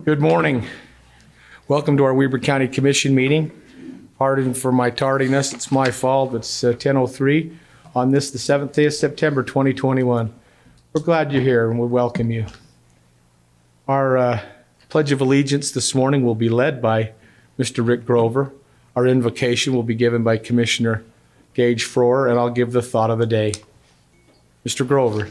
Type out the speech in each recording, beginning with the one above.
Good morning. Welcome to our Weber County Commission meeting. Pardon for my tardiness. It's my fault. It's 10:03 on this, the 7th day of September 2021. We're glad you're here and we welcome you. Our Pledge of Allegiance this morning will be led by Mr. Rick Grover. Our invocation will be given by Commissioner Gage Froer, and I'll give the thought of the day. Mr. Grover.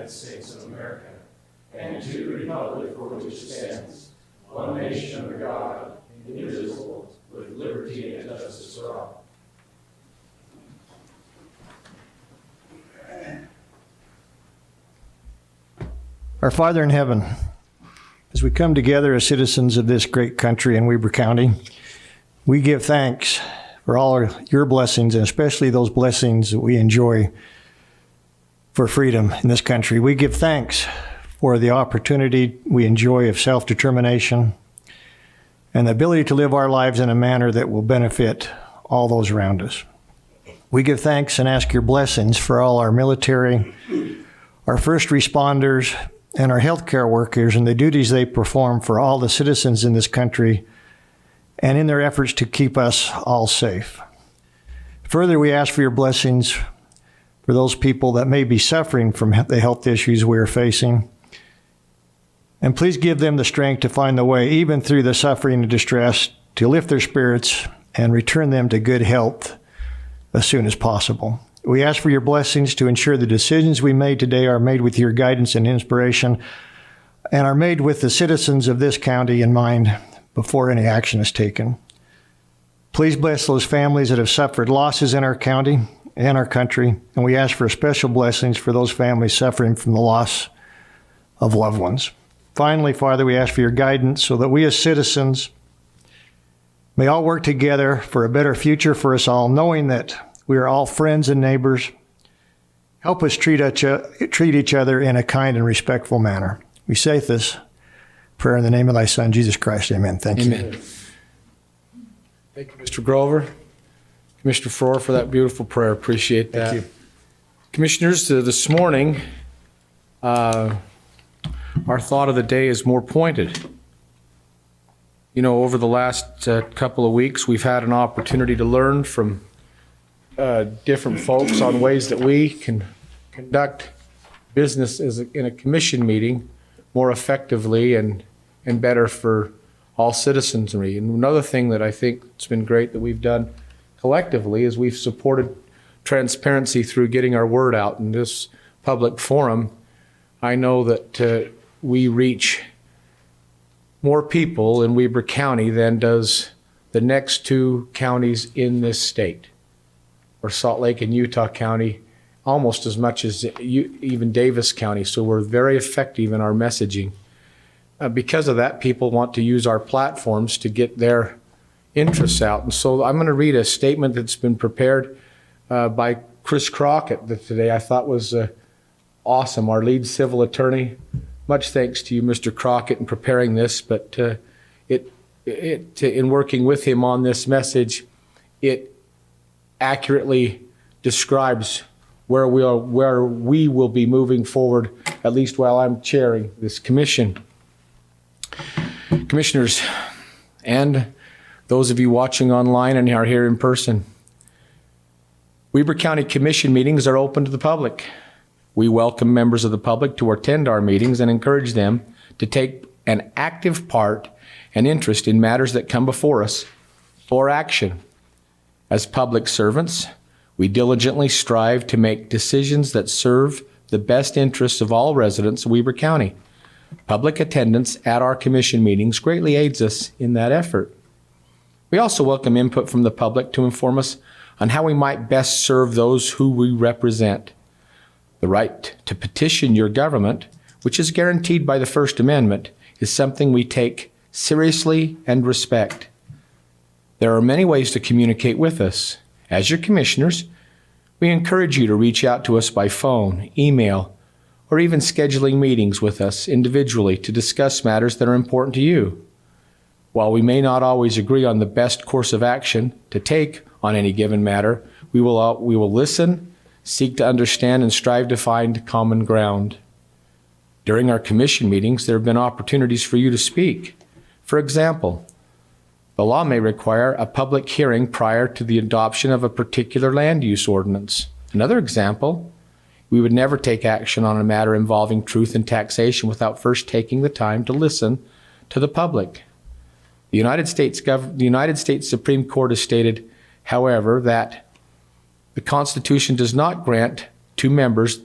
States of America, and to the republic for which it stands, one nation under God, indivisible, with liberty and justice for all. Our Father in heaven, as we come together as citizens of this great country in Weber County, we give thanks for all your blessings, and especially those blessings that we enjoy for freedom in this country. We give thanks for the opportunity we enjoy of self-determination and the ability to live our lives in a manner that will benefit all those around us. We give thanks and ask your blessings for all our military, our first responders, and our healthcare workers and the duties they perform for all the citizens in this country and in their efforts to keep us all safe. Further, we ask for your blessings for those people that may be suffering from the health issues we are facing. And please give them the strength to find the way, even through the suffering and distress, to lift their spirits and return them to good health as soon as possible. We ask for your blessings to ensure the decisions we made today are made with your guidance and inspiration and are made with the citizens of this county in mind before any action is taken. Please bless those families that have suffered losses in our county and our country, and we ask for special blessings for those families suffering from the loss of loved ones. Finally, Father, we ask for your guidance so that we as citizens may all work together for a better future for us all, knowing that we are all friends and neighbors. Help us treat each other in a kind and respectful manner. We say this prayer in the name of thy Son, Jesus Christ. Amen. Thank you. Amen. Thank you, Mr. Grover. Commissioner Froer, for that beautiful prayer. Appreciate that. Thank you. Commissioners, this morning, our thought of the day is more pointed. You know, over the last couple of weeks, we've had an opportunity to learn from different folks on ways that we can conduct business in a commission meeting more effectively and better for all citizenry. And another thing that I think it's been great that we've done collectively is we've supported transparency through getting our word out in this public forum. I know that we reach more people in Weber County than does the next two counties in this state, or Salt Lake and Utah County, almost as much as even Davis County. So we're very effective in our messaging. Because of that, people want to use our platforms to get their interests out. And so I'm going to read a statement that's been prepared by Chris Crockett that today I thought was awesome, our lead civil attorney. Much thanks to you, Mr. Crockett, in preparing this, but in working with him on this message, it accurately describes where we will be moving forward, at least while I'm chairing this commission. Commissioners, and those of you watching online and are here in person, Weber County Commission meetings are open to the public. We welcome members of the public to attend our meetings and encourage them to take an active part and interest in matters that come before us for action. As public servants, we diligently strive to make decisions that serve the best interests of all residents of Weber County. Public attendance at our commission meetings greatly aids us in that effort. We also welcome input from the public to inform us on how we might best serve those who we represent. The right to petition your government, which is guaranteed by the First Amendment, is something we take seriously and respect. There are many ways to communicate with us. As your commissioners, we encourage you to reach out to us by phone, email, or even scheduling meetings with us individually to discuss matters that are important to you. While we may not always agree on the best course of action to take on any given matter, we will listen, seek to understand and strive to find common ground. During our commission meetings, there have been opportunities for you to speak. For example, the law may require a public hearing prior to the adoption of a particular land use ordinance. Another example, we would never take action on a matter involving truth and taxation without first taking the time to listen to the public. The United States Supreme Court has stated, however, that the Constitution does not grant to members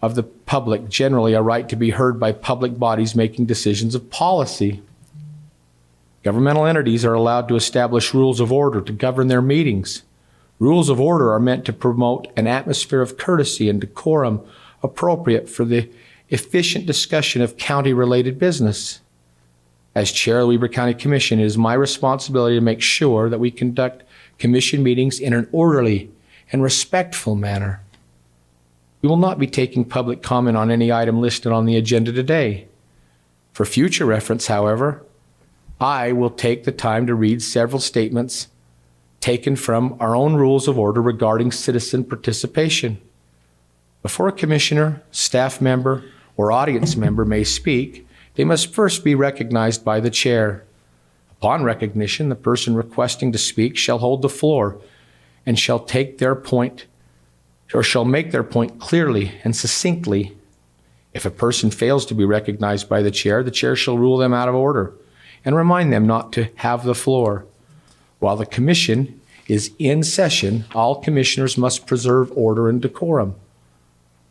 of the public generally a right to be heard by public bodies making decisions of policy. Governmental entities are allowed to establish rules of order to govern their meetings. Rules of order are meant to promote an atmosphere of courtesy and decorum appropriate for the efficient discussion of county-related business. As chair of the Weber County Commission, it is my responsibility to make sure that we conduct commission meetings in an orderly and respectful manner. We will not be taking public comment on any item listed on the agenda today. For future reference, however, I will take the time to read several statements taken from our own rules of order regarding citizen participation. Before a commissioner, staff member, or audience member may speak, they must first be recognized by the chair. Upon recognition, the person requesting to speak shall hold the floor and shall make their point clearly and succinctly. If a person fails to be recognized by the chair shall rule them out of order and remind them not to have the floor. While the commission is in session, all commissioners must preserve order and decorum.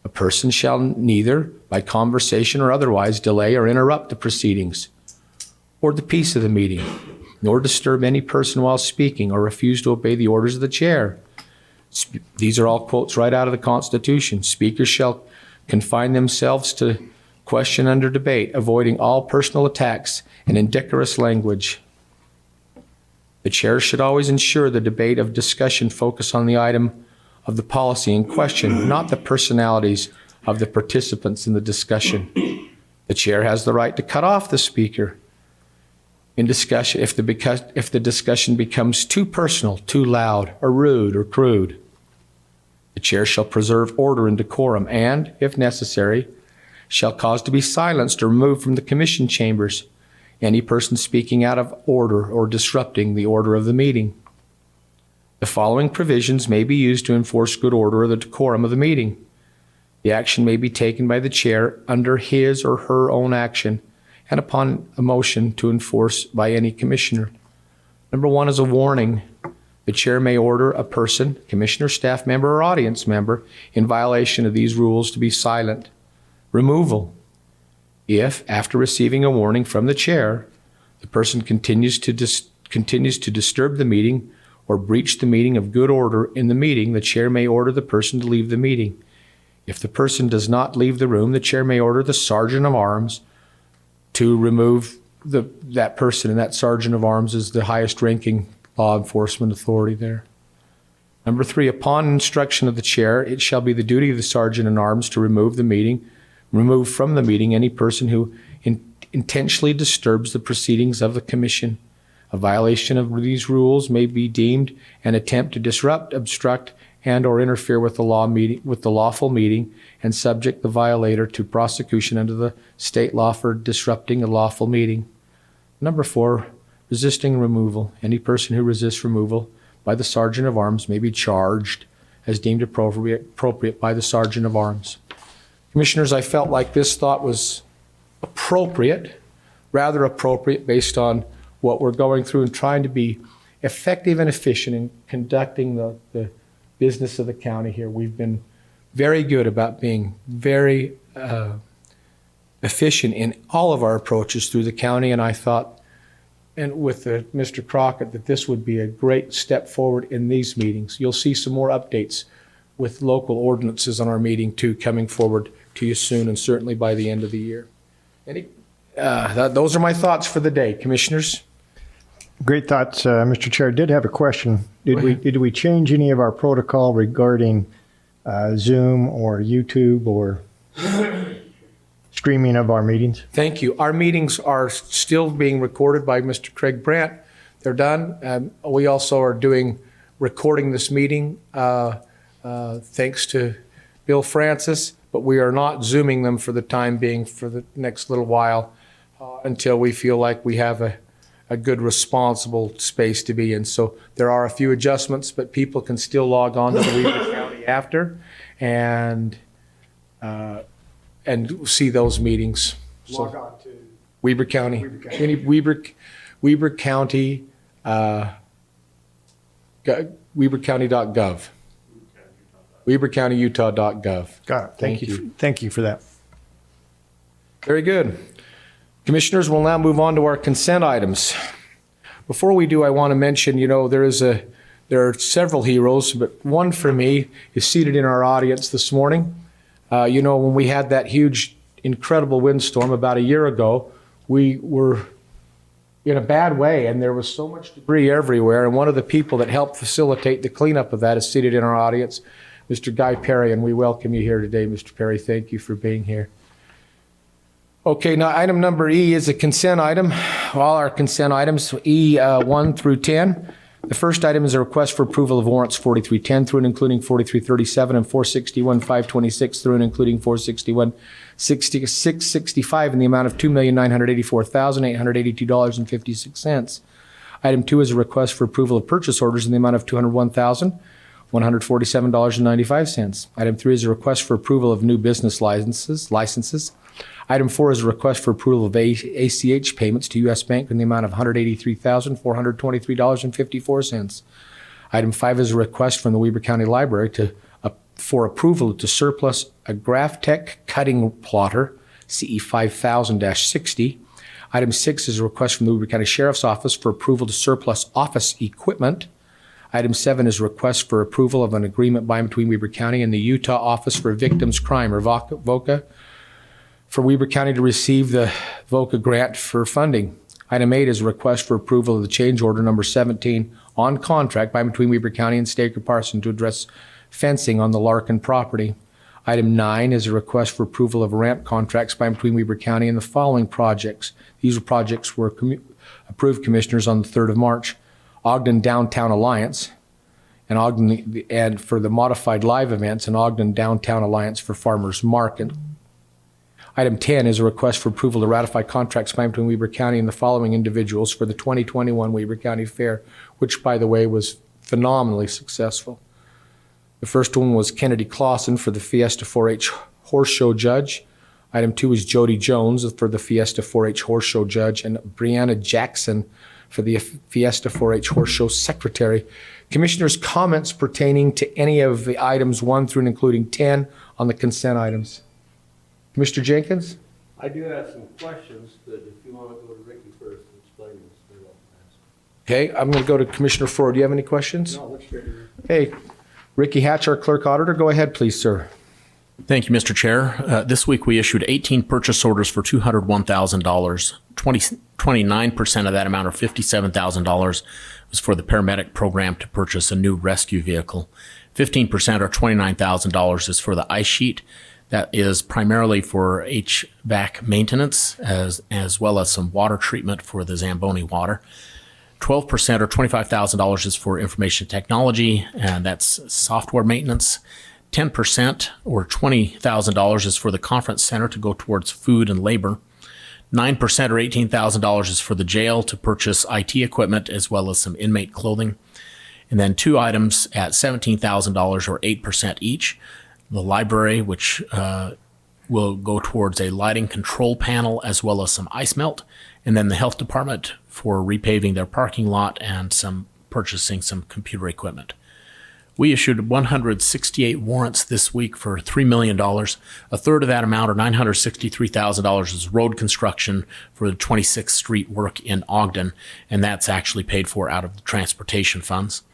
A person shall neither, by conversation or otherwise, delay or interrupt the proceedings or the peace of the meeting, nor disturb any person while speaking or refuse to obey the orders of the chair. These are all quotes right out of the Constitution. Speakers shall confine themselves to question under debate, avoiding all personal attacks and indecorous language. The chair should always ensure the debate of discussion focus on the item of the policy in question, not the personalities of the participants in the discussion. The chair has the right to cut off the speaker in discussion if the discussion becomes too personal, too loud, or rude, or crude. The chair shall preserve order and decorum and, if necessary, shall cause to be silenced or removed from the commission chambers any person speaking out of order or disrupting the order of the meeting. The following provisions may be used to enforce good order or the decorum of the meeting. The action may be taken by the chair under his or her own action and upon a motion to enforce by any commissioner. Number 1 is a warning. The chair may order a person, commissioner, staff member, or audience member in violation of these rules to be silent. Removal. If, after receiving a warning from the chair, the person continues to disturb the meeting or breach the meaning of good order in the meeting, the chair may order the person to leave the meeting. If the person does not leave the room, the chair may order the sergeant of arms to remove that person, and that sergeant of arms is the highest ranking law enforcement authority there. Number 3, upon instruction of the chair, it shall be the duty of the sergeant at arms to remove from the meeting any person who intentionally disturbs the proceedings of the commission. A violation of these rules may be deemed an attempt to disrupt, obstruct, and or interfere with the lawful meeting and subject the violator to prosecution under the state law for disrupting a lawful meeting. Number 4, resisting removal. Any person who resists removal by the sergeant of arms may be charged as deemed appropriate by the sergeant of arms. Commissioners, I felt like this thought was rather appropriate based on what we're going through and trying to be effective and efficient in conducting the business of the county here. We've been very good about being very efficient in all of our approaches through the county, and I thought, and with Mr. Crockett, that this would be a great step forward in these meetings. You'll see some more updates with local ordinances on our meeting too coming forward to you soon, and certainly by the end of the year. Those are my thoughts for the day, Commissioners. Great thoughts, Mr. Chair. I did have a question. Did we change any of our protocol regarding Zoom or YouTube or streaming of our meetings? Thank you. Our meetings are still being recorded by Mr. Craig Brent. They're done. We also are recording this meeting thanks to Bill Francis, but we are not Zooming them for the time being for the next little while until we feel like we have a good, responsible space to be in. So there are a few adjustments, but people can still log on to the Weber County after and see those meetings. Log on to Weber County. Weber County. Weber County, webercounty.gov. webercountyutah.gov. Got it. Thank you. Thank you for that. Very good. Commissioners, we'll now move on to our consent items. Before we do, I want to mention, there are several heroes, but one for me is seated in our audience this morning. When we had that huge, incredible windstorm about a year ago, we were in a bad way, and there was so much debris everywhere. And one of the people that helped facilitate the cleanup of that is seated in our audience, Mr. Guy Perry, and we welcome you here today, Mr. Perry. Thank you for being here. Okay, now item number E is a consent item. All our consent items, E 1 through 10. The first item is a request for approval of warrants 4310 through and including 4337 and 461,526 through and including 461,665 in the amount of $2,984,882.56. Item 2 is a request for approval of purchase orders in the amount of $201,147.95. Item 3 is a request for approval of new business licenses. Item 4 is a request for approval of ACH payments to U.S. Bank in the amount of $183,423.54. Item 5 is a request from the Weber County Library for approval to surplus a GraphTech cutting plotter, CE 5000-60. Item 6 is a request from the Weber County Sheriff's Office for approval to surplus office equipment. Item 7 is a request for approval of an agreement by and between Weber County and the Utah Office for Victims' Crime, or VOCA, for Weber County to receive the VOCA grant for funding. Item 8 is a request for approval of the change order number 17 on contract by and between Weber County and Staker Parson to address fencing on the Larkin property. Item 9 is a request for approval of ramp contracts by and between Weber County and the following projects. These projects were approved, Commissioners, on the 3rd of March. Ogden Downtown Alliance and for the modified live events, and Ogden Downtown Alliance for Farmers Market. Item 10 is a request for approval to ratify contracts by and between Weber County and the following individuals for the 2021 Weber County Fair, which, by the way, was phenomenally successful. The first one was Kennedy Clausen for the Fiesta 4-H Horse Show Judge. Item 2 is Jody Jones for the Fiesta 4-H Horse Show Judge, and Brianna Jackson for the Fiesta 4-H Horse Show Secretary. Commissioners' comments pertaining to any of the items 1 through and including 10 on the consent items. Mr. Jenkins? I do have some questions, but if you want to go to Ricky first and explain this, then I'll ask. Okay, I'm going to go to Commissioner Ford. Do you have any questions? No, let's figure it. Okay, Ricky Hatch, our clerk auditor, go ahead, please, sir. Thank you, Mr. Chair. This week we issued 18 purchase orders for $201,000. 29% of that amount, or $57,000, was for the paramedic program to purchase a new rescue vehicle. 15%, or $29,000, is for the ice sheet. That is primarily for HVAC maintenance, as well as some water treatment for the Zamboni water. 12%, or $25,000, is for information technology, and that's software maintenance. 10%, or $20,000, is for the conference center to go towards food and labor. 9%, or $18,000, is for the jail to purchase IT equipment as well as some inmate clothing. And then 2 items at $17,000, or 8% each. The library, which will go towards a lighting control panel as well as some ice melt. And then the health department for repaving their parking lot and purchasing some computer equipment. We issued 168 warrants this week for $3 million. A third of that amount, or $963,000, is road construction for the 26th Street work in Ogden, and that's actually paid for out of the transportation funds.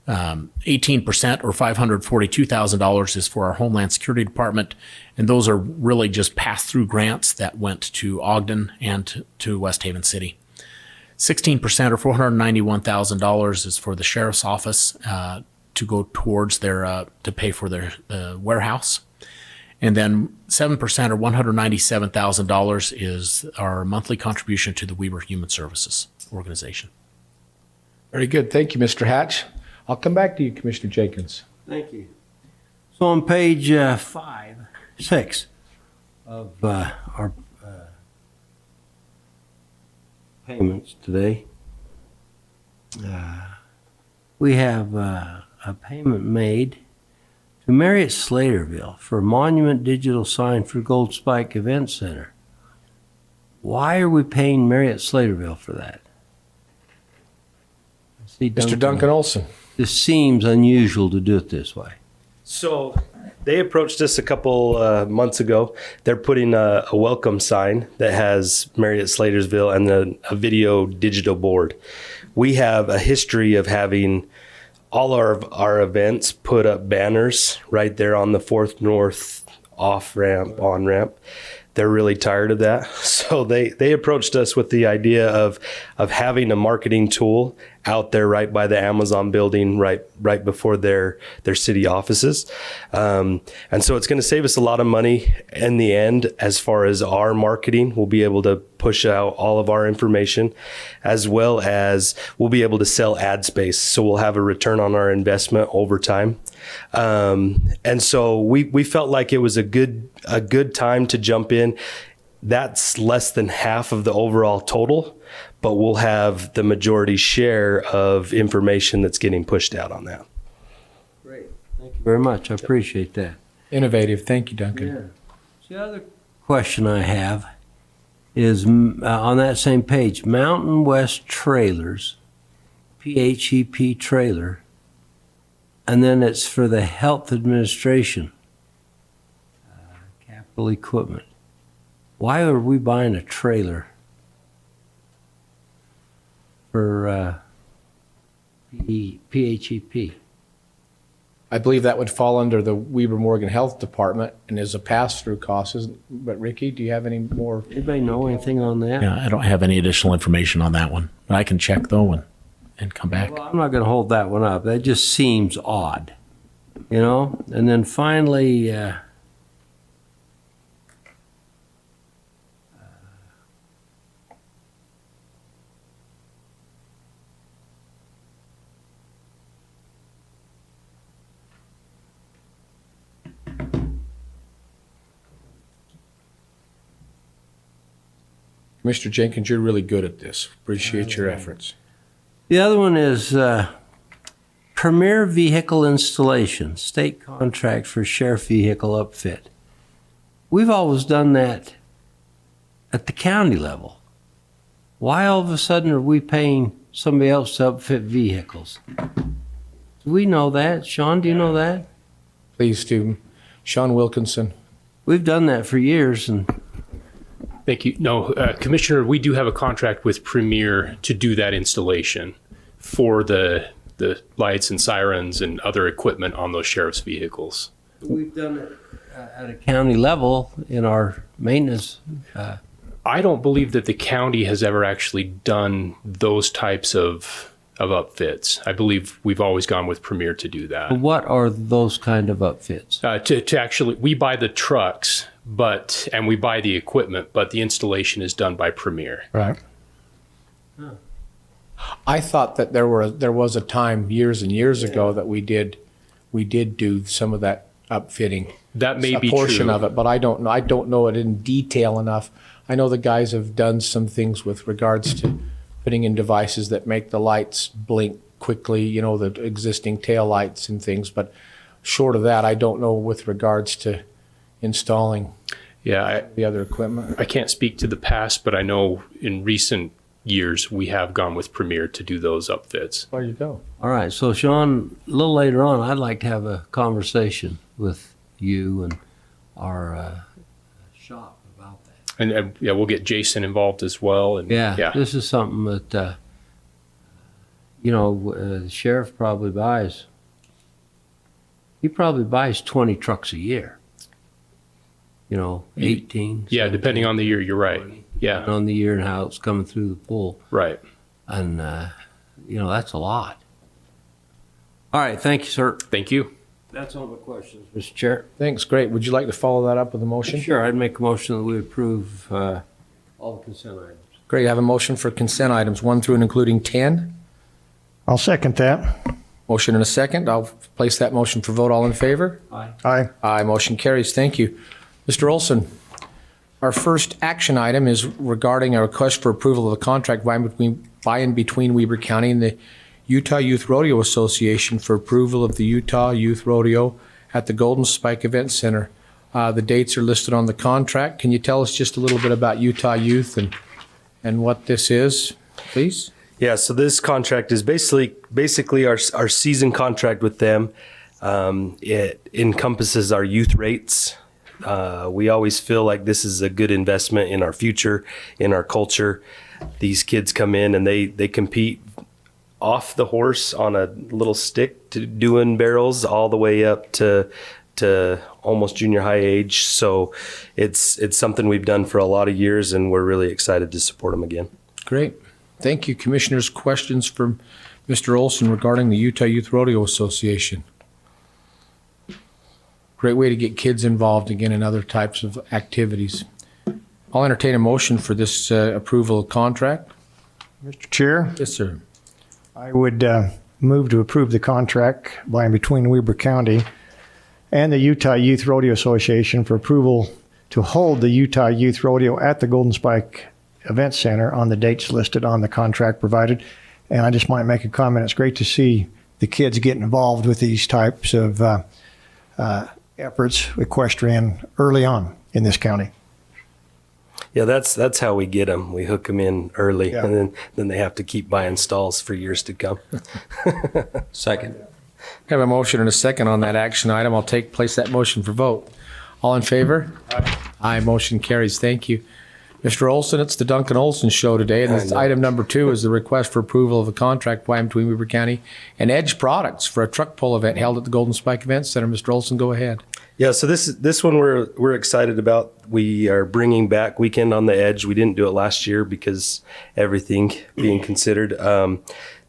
18%, or $542,000, is for our Homeland Security Department, and those are really just pass-through grants that went to Ogden and to West Haven City. 16%, or $491,000, is for the Sheriff's Office to go towards their to pay for their warehouse. And then 7%, or $197,000, is our monthly contribution to the Weber Human Services Organization. Very good. Thank you, Mr. Hatch. I'll come back to you, Commissioner Jenkins. Thank you. So on page 6 of our payments today, we have a payment made to Marriott Slaterville for a monument digital sign for Gold Spike Event Center. Why are we paying Marriott Slaterville for that? See, Mr. Duncan Olson. This seems unusual to do it this way. So they approached us a couple months ago. They're putting a welcome sign that has Marriott Slatersville and a video digital board. We have a history of having all our events put up banners right there on the 4th North off-ramp, on-ramp. They're really tired of that. So they approached us with the idea of having a marketing tool out there right by the Amazon building, right before their city offices. And so it's going to save us a lot of money in the end as far as our marketing. We'll be able to push out all of our information, as well as we'll be able to sell ad space. So we'll have a return on our investment over time. And so we felt like it was a good time to jump in. That's less than half of the overall total, but we'll have the majority share of information that's getting pushed out on that. Great. Thank you very much. I appreciate that. Innovative. Thank you, Duncan. Yeah. The other question I have is on that same page, Mountain West Trailers, PHEP trailer, and then it's for the Health Administration, capital equipment. Why are we buying a trailer for PHEP? I believe that would fall under the Weber Morgan Health Department and is a pass-through cost. But Ricky, do you have any more? Anybody know anything on that? Yeah, I don't have any additional information on that one, but I can check though and come back. Well, I'm not going to hold that one up. That just seems odd, you know? And then finally, Mr. Jenkins, you're really good at this. Appreciate your efforts. the other one is Premier Vehicle Installation, state contract for sheriff vehicle upfit. We've always done that at the county level. Why all of a sudden are we paying somebody else to upfit vehicles? Do we know that? Sean, do you know that? Please do. Sean Wilkinson. We've done that for years, and Thank you. No, Commissioner, we do have a contract with Premier to do that installation for the lights and sirens and other equipment on those sheriff's vehicles. we've done it at a county level in our maintenance. I don't believe that the county has ever actually done those types of upfits. I believe we've always gone with Premier to do that. What are those kind of upfits? To actually, we buy the trucks, and we buy the equipment, but the installation is done by Premier. Right. I thought that there was a time years and years ago that we did do some of that upfitting. That may be a portion true. of it, but I don't know. I don't know it in detail enough. I know the guys have done some things with regards to putting in devices that make the lights blink quickly, you know, the existing tail lights and things. But short of that, I don't know with regards to installing the other equipment. I can't speak to the past, but I know in recent years we have gone with Premier to do those upfits. There you go. All right, so Sean, a little later on, I'd like to have a conversation with you and our shop about that. And we'll get Jason involved as well. And Yeah, this is something that, the sheriff probably buys. He probably buys 20 trucks a year. 18. Yeah, depending on the year, you're right. Yeah, On the year and how it's coming through the pool. right. And, that's a lot. All right, thank you, sir. Thank you. That's all my questions, Mr. Chair. Thanks, great. Would you like to follow that up with a motion? Sure, I'd make a motion that we approve all the consent items. Great, I have a motion for consent items 1 through and including 10. I'll second that. Motion and a second. I'll place that motion for vote. All in favor? Aye. Aye, motion carries. Thank you. Mr. Olson, our first action item is regarding a request for approval of a contract by and between Weber County and the Utah Youth Rodeo Association for approval of the Utah Youth Rodeo at the Golden Spike Event Center. The dates are listed on the contract. Can you tell us just a little bit about Utah Youth and what this is, please? Yeah, so this contract is basically our season contract with them. It encompasses our youth rates. We always feel like this is a good investment in our future, in our culture. These kids come in and they compete off the horse on a little stick to doing barrels all the way up to almost junior high age. So it's something we've done for a lot of years, and we're really excited to support them again. Great. Thank you. Commissioners, questions from Mr. Olson regarding the Utah Youth Rodeo Association? Great way to get kids involved again in other types of activities. I'll entertain a motion for this approval of contract. Mr. Chair, Yes, sir. I would move to approve the contract by and between Weber County and the Utah Youth Rodeo Association for approval to hold the Utah Youth Rodeo at the Golden Spike Event Center on the dates listed on the contract provided. And I just might make a comment. It's great to see the kids get involved with these types of efforts, equestrian, early on in this county. Yeah, that's how we get them. We hook them in early, Yeah. and then they have to keep buying stalls for years to come. Second. I have a motion and a second on that action item. I'll place that motion for vote. All in favor? Aye, motion carries. Thank you. Mr. Olson, it's the Duncan Olson Show today, and this item number 2 is the request for approval of a contract by and between Weber County and Edge Products for a truck pull event held at the Golden Spike Event Center. Mr. Olson, go ahead. Yeah, so this one we're excited about. We are bringing back Weekend on the Edge. We didn't do it last year because everything being considered.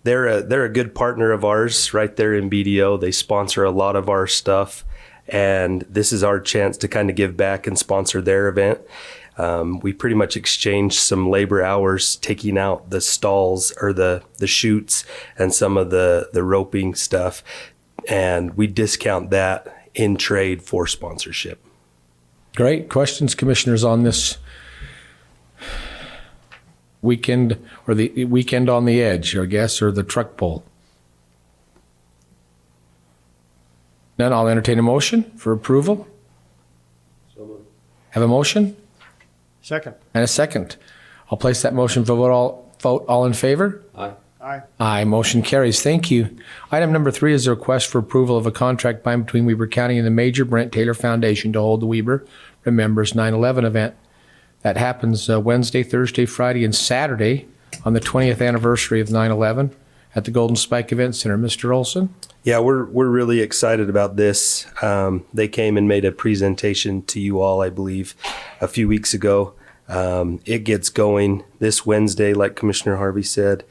They're a good partner of ours right there in BDO. They sponsor a lot of our stuff, and this is our chance to kind of give back and sponsor their event. We pretty much exchanged some labor hours, taking out the stalls or the chutes and some of the roping stuff, and we discount that in trade for sponsorship. Great. Questions, commissioners, on this weekend or the Weekend on the Edge, I guess, or the truck pull? None. I'll entertain a motion for approval. Have a motion Second. and a second. I'll place that motion for vote. All in favor? Aye. Aye. Aye, motion carries. Thank you. Item number 3 is a request for approval of a contract by and between Weber County and the Major Brent Taylor Foundation to hold the Weber Remembers 9/11 event. That happens Wednesday, Thursday, Friday, and Saturday on the 20th anniversary of 9/11 at the Golden Spike Event Center. Mr. Olson? Yeah, we're really excited about this. They came and made a presentation to you all, I believe, a few weeks ago. It gets going this Wednesday, like Commissioner Harvey said.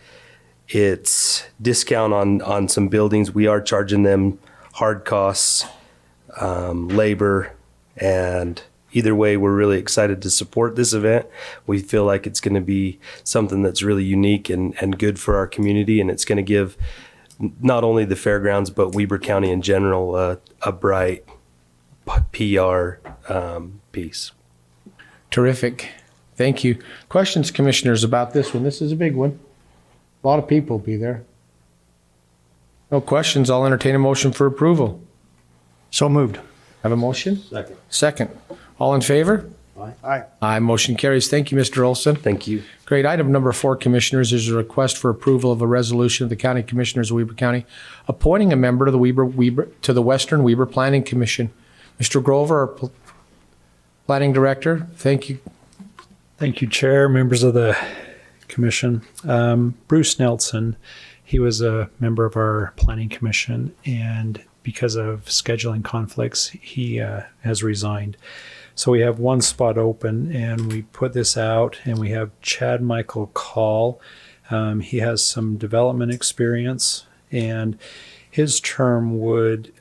It's discount on some buildings. We are charging them hard costs, labor, and either way, we're really excited to support this event. We feel like it's going to be something that's really unique and good for our community, and it's going to give not only the fairgrounds, but Weber County in general a bright PR piece. Terrific. Thank you. Questions, commissioners, about this one? This is a big one. A lot of people will be there. No questions. I'll entertain a motion for approval. So moved. Have a motion? Second. Second. All in favor? Aye. Aye, motion carries. Thank you, Mr. Olson. Thank you. Great. Item number 4, commissioners, is a request for approval of a resolution of the County Commissioners of Weber County appointing a member to the Western Weber Planning Commission. Mr. Grover, our Planning Director, thank you. Thank you, Chair, members of the Commission. Bruce Nelson, he was a member of our Planning Commission, and because of scheduling conflicts, he has resigned. So we have one spot open, and we put this out, and we have Chad Michael Call. He has some development experience, and his term would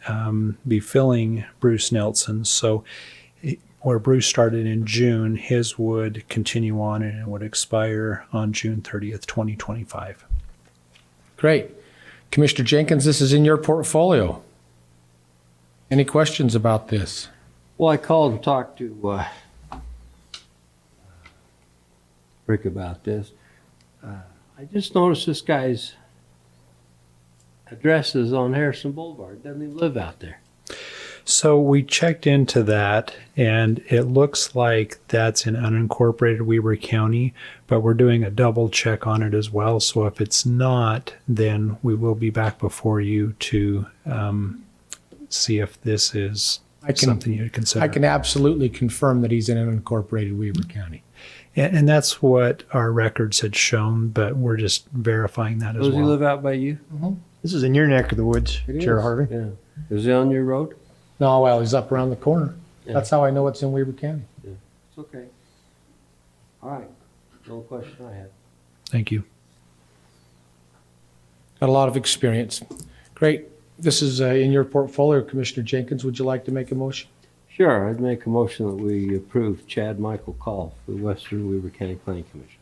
be filling Bruce Nelson. So where Bruce started in June, his would continue on, and it would expire on June 30th, 2025. Great. Commissioner Jenkins, this is in your portfolio. Any questions about this? Well, I called and talked to Rick about this. I just noticed this guy's address is on Harrison Boulevard. Doesn't even live out there. So we checked into that, and it looks like that's in unincorporated Weber County, but we're doing a double check on it as well. So if it's not, then we will be back before you to see if this is something you'd consider. I can absolutely confirm that he's in an unincorporated Weber County. And that's what our records had shown, but we're just verifying that as Does he well. live out by you? This is in your neck of the woods, It Chair is. Harvey. Yeah. Is he on your road? No, well, he's up around the corner. Yeah. That's how I know it's in Weber County. It's okay. All right. No question I had. Thank you. Got a lot of experience. Great. This is in your portfolio, Commissioner Jenkins. Would you like to make a motion? Sure, I'd make a motion that we approve Chad Michael Call for the Western Weber County Planning Commission.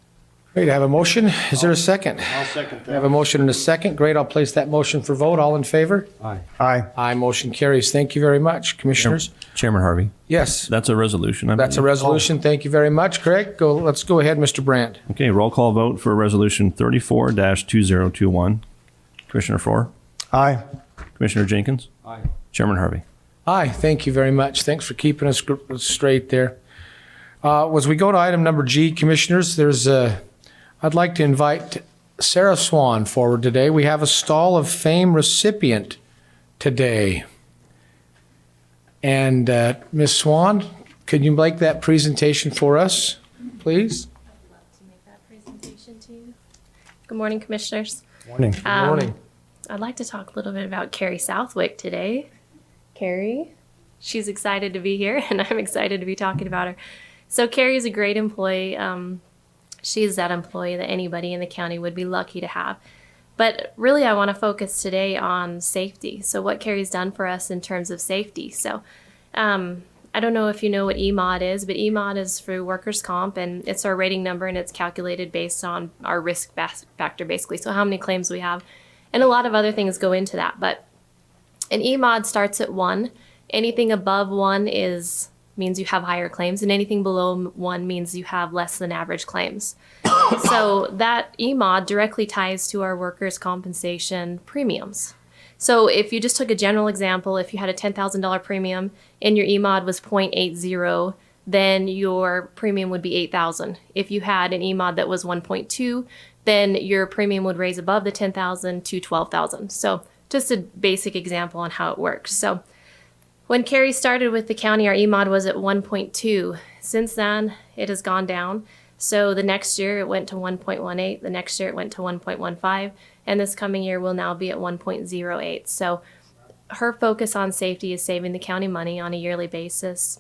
Great. I have a motion. Is there a second? I'll second I have a motion and a second. Great. I'll place that motion for vote. All in favor? Aye. Aye. Aye. Motion carries. Thank you very much, Commissioners. Chairman Harvey, Yes, that's a resolution. I that's a believe. resolution. Thank you very much, Craig. Let's go ahead, Mr. Brent. Okay, roll call vote for resolution 34-2021. Commissioner Faur, Aye. Commissioner Jenkins, Aye. Chairman Harvey. Aye. Thank you very much. Thanks for keeping us straight there. As we go to item number G, Commissioners, I'd like to invite Sarah Swan forward today. We have a Stall of Fame recipient today. And Ms. Swan, could you make that presentation for us, please? I'd love to make that presentation to you. Good morning, Commissioners. Morning. Good morning. I'd like to talk a little bit about Carrie Southwick today. Carrie, she's excited to be here, and I'm excited to be talking about her. So Carrie is a great employee. She's that employee that anybody in the county would be lucky to have. But really, I want to focus today on safety. So what Carrie's done for us in terms of safety. So I don't know if you know what EMOD is, but EMOD is for workers' comp, and it's our rating number, and it's calculated based on our risk factor, basically. So how many claims we have. And a lot of other things go into that. But an EMOD starts at 1. Anything above 1 means you have higher claims, and anything below 1 means you have less than average claims. So that EMOD directly ties to our workers' compensation premiums. So if you just took a general example, if you had a $10,000 premium and your EMOD was 0.80, then your premium would be $8,000. If you had an EMOD that was 1.2, then your premium would raise above the $10,000 to $12,000. So just a basic example on how it works. So when Carrie started with the county, our EMOD was at 1.2. Since then, it has gone down. So the next year it went to 1.18. The next year it went to 1.15. And this coming year will now be at 1.08. So her focus on safety is saving the county money on a yearly basis.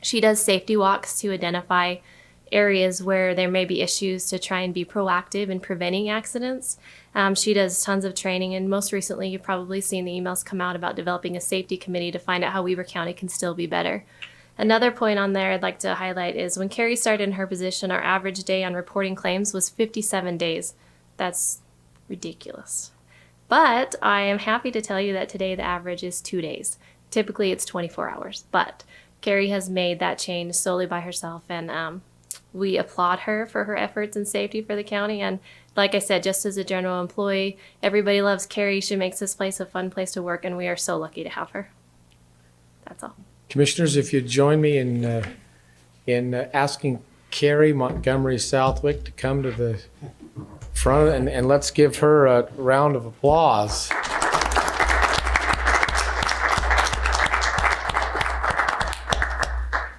She does safety walks to identify areas where there may be issues to try and be proactive in preventing accidents. She does tons of training, and most recently you've probably seen the emails come out about developing a safety committee to find out how Weber County can still be better. Another point on there I'd like to highlight is when Carrie started in her position, our average day on reporting claims was 57 days. That's ridiculous. But I am happy to tell you that today the average is 2 days. Typically it's 24 hours, but Carrie has made that change solely by herself, and we applaud her for her efforts in safety for the county. And like I said, just as a general employee, everybody loves Carrie. She makes this place a fun place to work, and we are so lucky to have her. That's all. Commissioners, if you'd join me in asking Carrie Montgomery Southwick to come to the front, and let's give her a round of applause.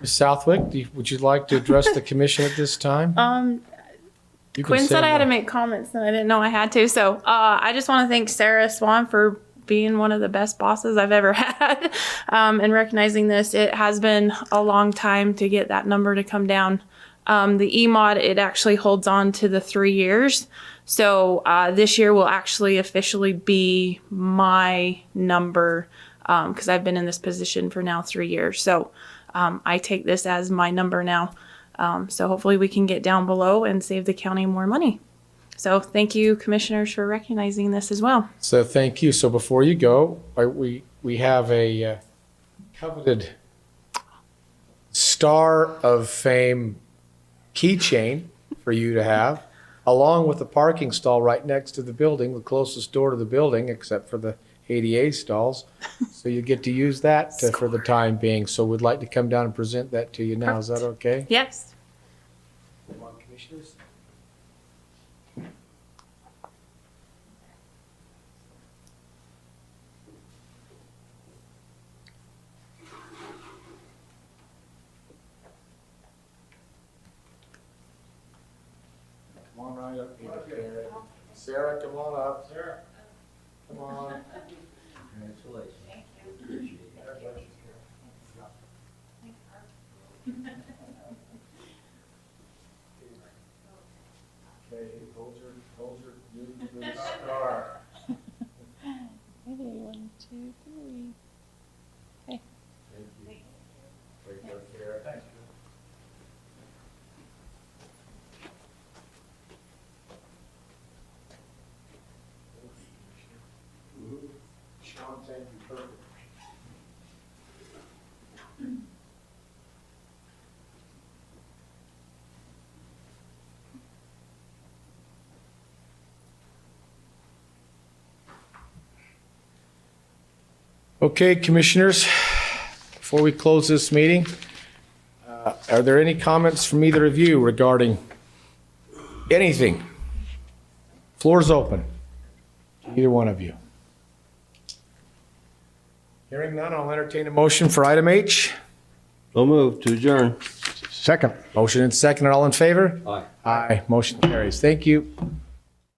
Ms. Southwick, would you like to address the commission at this time? You can Quinn said stand I had to up. make comments and I didn't know I had to. So I just want to thank Sarah Swan for being one of the best bosses I've ever had and recognizing this. It has been a long time to get that number to come down. The EMOD, it actually holds on to the 3 years. So this year will actually officially be my number because I've been in this position for now 3 years. So I take this as my number now. So hopefully we can get down below and save the county more money. So thank you, commissioners, for recognizing this as well. So thank you. So before you go, we have a coveted Star of Fame keychain for you to have, along with the parking stall right next to the building, the closest door to the building, except for the ADA stalls. So you get to use that for the time being. So we'd like to come down and present that to you now. Is that okay? Yes. Come on, commissioners. Come on right up here, Sarah. Sarah, come on up. Sarah. Come on. Congratulations. Thank you. Okay, hold your star. Ready, 1, 2, 3. Thank you. Great work, Sarah. Thank you. Sean, thank you. Perfect. Okay, commissioners, before we close this meeting, are there any comments from either of you regarding anything? Floor's open. Either one of you. Hearing none, I'll entertain a motion for item H. So moved to adjourn. Second. Motion and second, all in favor? Aye. Aye, motion carries. Thank you.